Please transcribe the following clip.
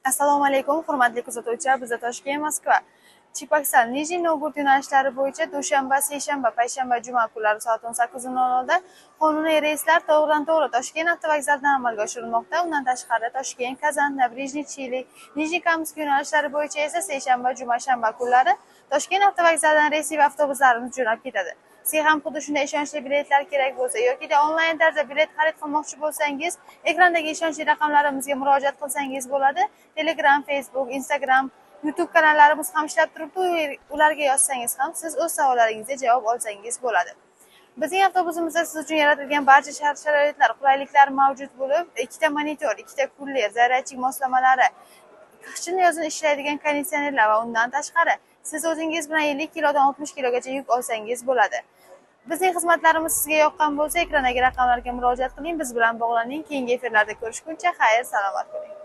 Assalomu alaykum, hurmatli kuzatuvchilar. Bizda Toshkent, Moskva, Chipaksan, Nijniy Novgorod yo'nalishlari bo'yicha dushanba, seshanba, payshanba, juma kunlari soat 18:00 da qonuniy reyslar to'g'ridan-to'g'ri Toshkent avtovokzalidan amalga oshirilmoqda. Undan tashqari Toshkent, Kazan, Nabrijniy, Chili, Nijniy-Kamsk yo'nalishlari bo'yicha esa seshanba, juma, shanba kunlari Toshkent avtovokzalidan reysiy avtobuslarimiz jo'nab ketadi. Sizga ham xuddi shunday ishonchli biletlar kerak bo'lsa yoki onlayn tarzda bilet xarid qilmoqchi bo'lsangiz, ekrandagi ishonchli raqamlarimizga murojaat qilsangiz bo'ladi. Telegram, Facebook, Instagram, YouTube kanallarimiz ham ishlab turibdi. Ularga yozsangiz ham siz o'z savollaringizga javob olsangiz bo'ladi. Bizning avtobusimizda siz uchun yaratilgan barcha shart-sharoitlar, qulayliklar mavjud bo'lib, ikkita monitor, ikkita kuller, zaryadchik moslamalari, qishin-yozin ishlaydigan konditsionerlar va undan tashqari siz o'zingiz bilan 50 kilodan 60 kilogacha yuk olsangiz bo'ladi. Bizning xizmatlarimiz sizga yoqqan bo'lsa, ekrandagi raqamlarga murojaat qiling, biz bilan bog'laning. Keyingi efirlarda ko'rishguncha xayr, salomat bo'ling.